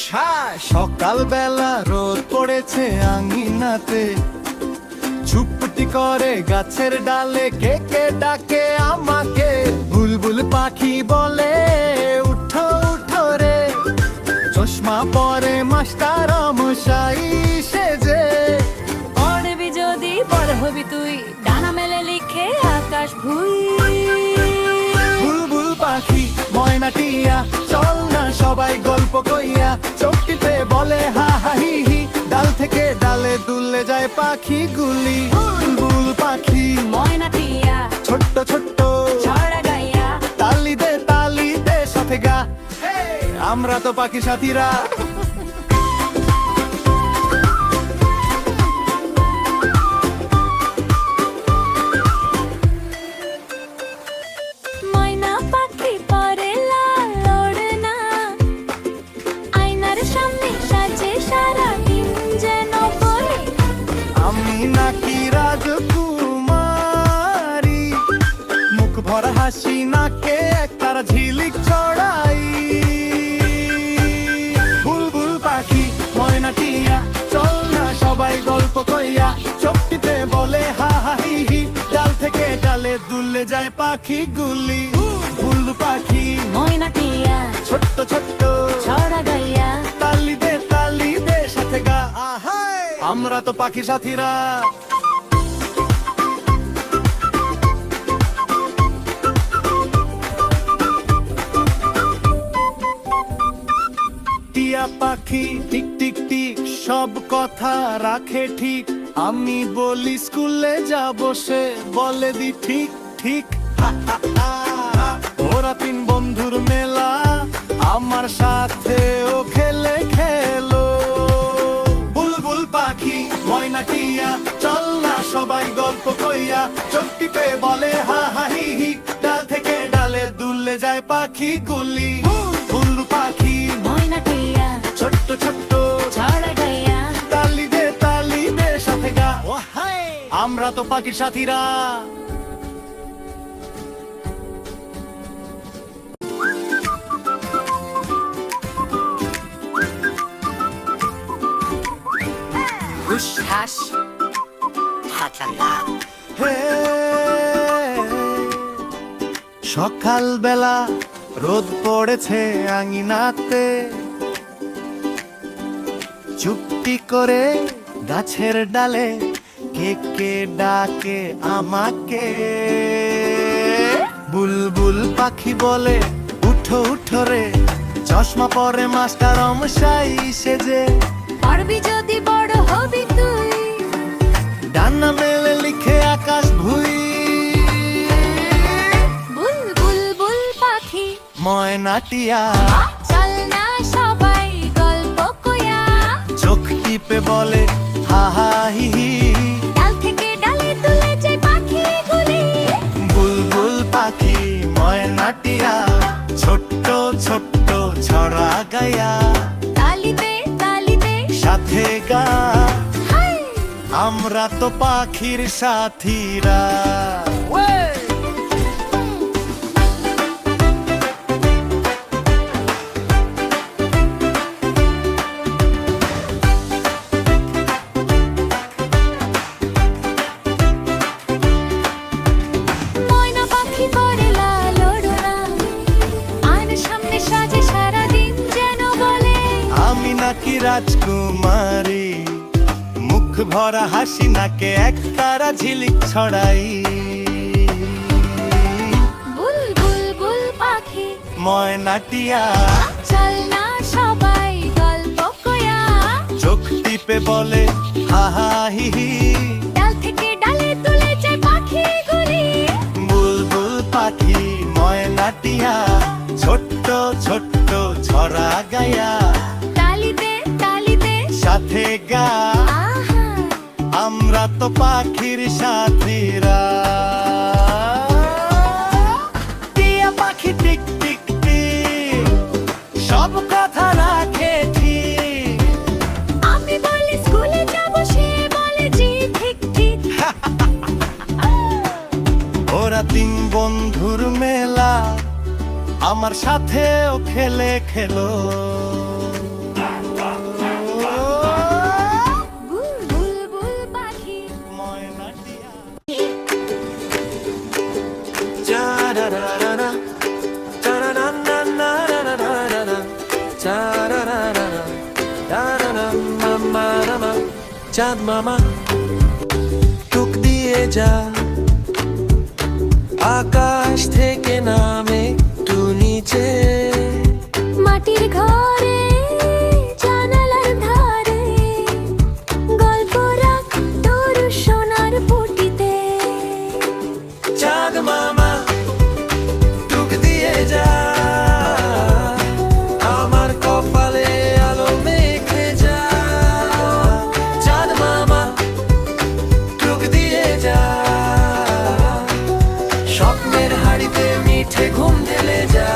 সকাল বেলা রোদ পড়েছে আঙিনাতে, চুপটি করে গাছের ডালে কে কে ডাকে আমাকে। বুলবুল পাখি বলে উঠো উঠো রে, চশমা পরে মাস্টার মশাই সেজে। পড়বি যদি বড় হবি তুই, ডানা মেলে লিখে আকাশ ভুই। বুলবুল পাখি ময়না টিয়া, চল না সবাই গল্প কইয়া। চোখটিতে বলে হা হা হি হি, ডাল থেকে ডালে দুললে যায় পাখি গুলি। বুলবুল পাখি ময়না টিয়া, ছোট্ট ছোট্ট ছড়া গাইয়া। তালি দে সাথে গা, আমরা তো পাখি সাথীরা। ময়না পাখি পরে লাল ওড়না, আয়নার সামনে সাজে সারা দিন যেন বলে আমি নাকি রাজকুমারী, মুখ ভরা হাসি নাকে একতারা ঝিলিক ছড়াই। বুলবুল পাখি ময়না টিয়া, চল না সবাই গল্প কইয়া। চোখটিতে বলে হা হা হি হি, ডাল থেকে ডালে দুললে যায় পাখি গুলি। বুলবুল পাখি ময়না টিয়া, ছোট্ট ছোট্ট ছড়া গাইয়া। তালি দে সাথে গা, আমরা তো পাখি সাথীরা। টিয়া পাখি টিক টিক টিক, সব কথা রাখে ঠিক। আমি বলি স্কুলে যাব, সে বলে দি ঠিক ঠিক। ওরা তিন বন্ধুর মেলা, আমার সাথে ও খেলে খেলো। বুলবুল পাখি ময়না টিয়া, চল না সবাই গল্প কইয়া। চোখ টিপে বলে হা হা হি হি, ডাল থেকে ডালে দুললে যায় পাখি গুলি। বুলবুল পাখি ময়না টিয়া, ছোট্ট ছোট্ট ছড়া গাইয়া। তালি দে সাথে গা, আমরা তো পাখির সাথীরা। হুস-হাস, হাতলালা। সকাল বেলা রোদ পড়েছে আঙিনাতে, চুপটি করে গাছের ডালে কে কে ডাকে আমাকে। বুলবুল পাখি বলে উঠো উঠো রে, চশমা পরে মাস্টার মশাই সেজে। পড়বি যদি বড় হবি তুই, ডানা মেলে লিখে আকাশ ভুই। বুলবুল বুল পাখি ময়না টিয়া, চল না সবাই গল্প কইয়া। চোখ টিপে বলে হা হা হি হি, ডাল থেকে ডালে তুলে যায় পাখি গুলি। বুলবুল পাখি ময়না টিয়া, ছোট্ট ছোট্ট ছড়া গায়া। তালিতে সাথে গা, হাই। আমরা তো পাখির সাথীরা। ময়না পাখি পরে লাল ওড়না, আয়নার সামনে সাজে সারা দিন যেন বলে আমি নাকি রাজকুমারী, মুখ ভরা হাসি নাকে একতারা ঝিলিক ছড়াই। বুলবুল বুল পাখি ময়না টিয়া, চল না সবাই গল্প কইয়া। চোখ টিপে বলে হা হা হি হি, ডাল থেকে ডালে তুলে যায় পাখি গুলি। বুলবুল পাখি ময়না টিয়া, ছোট্ট ছোট্ট ছড়া গায়া। তালিতে সাথে গা, আহা। আমরা তো পাখির সাথীরা। টিয়া পাখি টিক টিক টিক, সব কথা রাখে ঠিক। আমি বলি স্কুলে যাব, সে বলে জি ঠিক ঠিক। ওরা তিন বন্ধুর মেলা, আমার সাথেও খেলে খেলো। চাঁদ মামা টুক দিয়ে যা, আকাশ থেকে নামে একটু নিচে। মাটির ঘরে জানালার ধারে গল্প রাখ তোর সোনার পুটিতে। চাঁদ মামা টুক দিয়ে যা, আমার কপালে আলো মেখে যা। চাঁদ মামা টুক দিয়ে যা, স্বপ্নের হাড়িতে মিঠে ঘুম ঢেলে যা।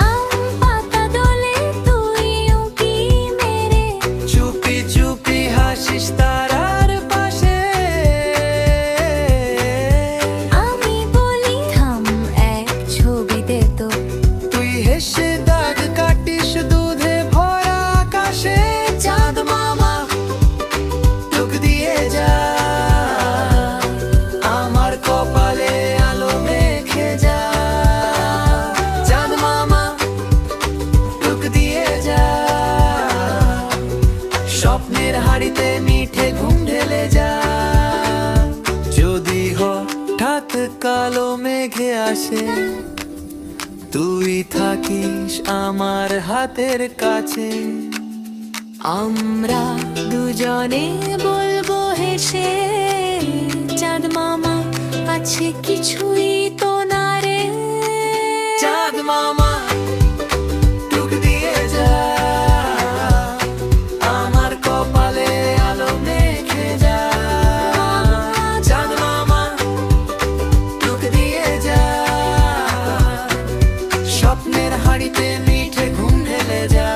আম পাতা দোলে তুই উঁকি মেরে চুপি চুপি হাসিস তারার পাশে। আমি বলি থাম এক ছবি দে তো। তুই হেসে দাগ কাটিস দুধে ভরা আকাশে। চাঁদ মামা টুক দিয়ে যা, আমার কপালে আলো মেখে যা। চাঁদ মামা টুক দিয়ে যা, স্বপ্নের হাড়িতে মিঠে ঘুম ঢেলে যা। যদি হঠাৎ কালো মেঘে আসে, তুই থাকিস আমার হাতের কাছে। আমরা দুজনে বলবো হেসে, চাঁদ মামা আছে কিছুই তো না রে। চাঁদ মামা টুক দিয়ে যা, আমার কপালে আলো মেখে যা। চাঁদ মামা টুক দিয়ে যা, স্বপ্নের হাড়িতে মিঠে ঘুম ঢেলে যা।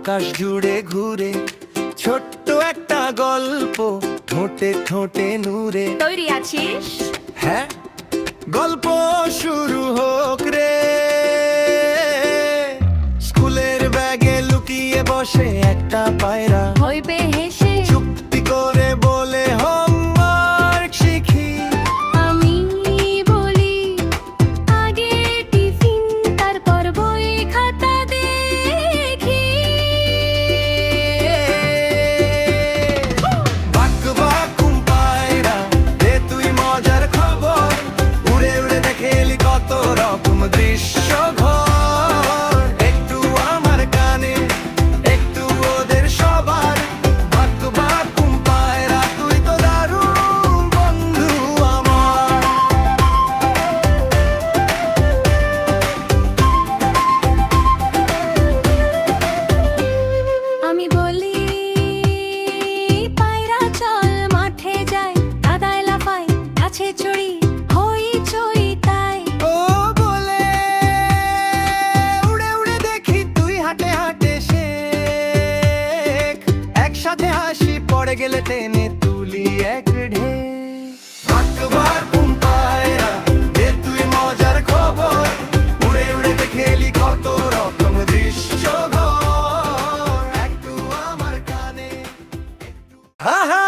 আকাশ জুড়ে ঘুরে ছোট্ট একটা গল্প ঠোঁটে ঠোঁটে নূরে। তৈরি আছিস? হ্যাঁ, গল্প শুরু হোক রে। স্কুলের ব্যাগে লুকিয়ে বসে একটা পায়রা, হইবে হেসে চুপটি করে বলে হোমওয়ার্ক শিখি। আমি বলি আগে টিফিন, তারপর বই খাতা দেখি। বাক বাকুম পায়রা, দে তুই মজার খবর। উড়ে উড়ে দেখে এলি কত রকম দৃশ্য ঘর। একটু আমার কানে, একটু ওদের সবার। বাক বাকুম পায়রা, তুই তো দারুণ বন্ধু আমার। আমি বলি পায়রা চল মাঠে যাই, কাদায় লাফাই গাছে চড়ি, হইচই তাই। ও বলে উড়ে উড়ে দেখি তুই হাঁটে হাঁটে শেখ। একসাথে হাসি পড়ে গেলে টেনে তুলি এক ঢে। বাকবার ঘুম পায়রা, দে তুই মজার খবর। উড়ে উড়ে দেখে এলি কত রকম দৃশ্য ঘর। একটু আমার কানে, হা হা।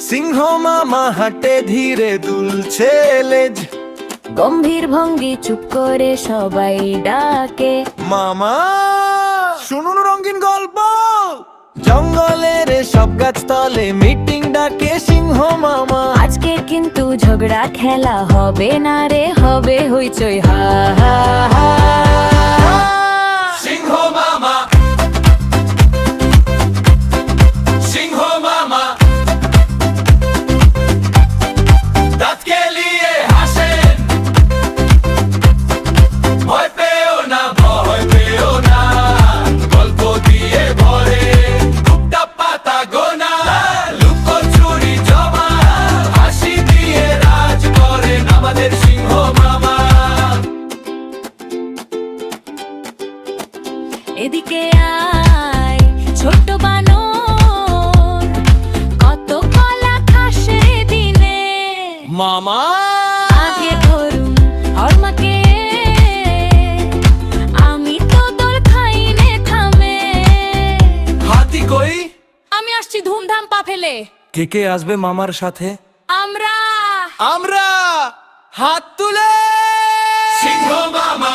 সিংহ মামা হাঁটে ধীরে দুলছে লেজ। গম্ভীর ভঙ্গি চুপ করে সবাই ডাকে। মামা শুনুন রঙিন গল্প। জঙ্গলের সব গাছতলে মিটিং ডাকে সিংহ মামা। আজকে কিন্তু ঝগড়া খেলা হবে না রে, হবে হইচই হা হা হা। সিংহ মামা, সিংহ মামা দাঁত কেলিয়ে হাসেন। ভয় পেও না, ভয় পেও না, গল্প দিয়ে ভরে টুকটা পাতা গোনা। লুকোচুরি জমা, হাসি দিয়ে রাজ করেন আমাদের সিংহ মামা। এদিকে আয় ছোট্ট বানর, কত কলা খাস রে দিনে। মামা আগে ধরুন হরমাকে, আমি তো তোর খাইনে থামে। হাতি কই? আমি আসছি ধুমধাম পা ফেলে। কে কে আসবে মামার সাথে? আমরা আমরা হাত তুলে সিংহ মামা।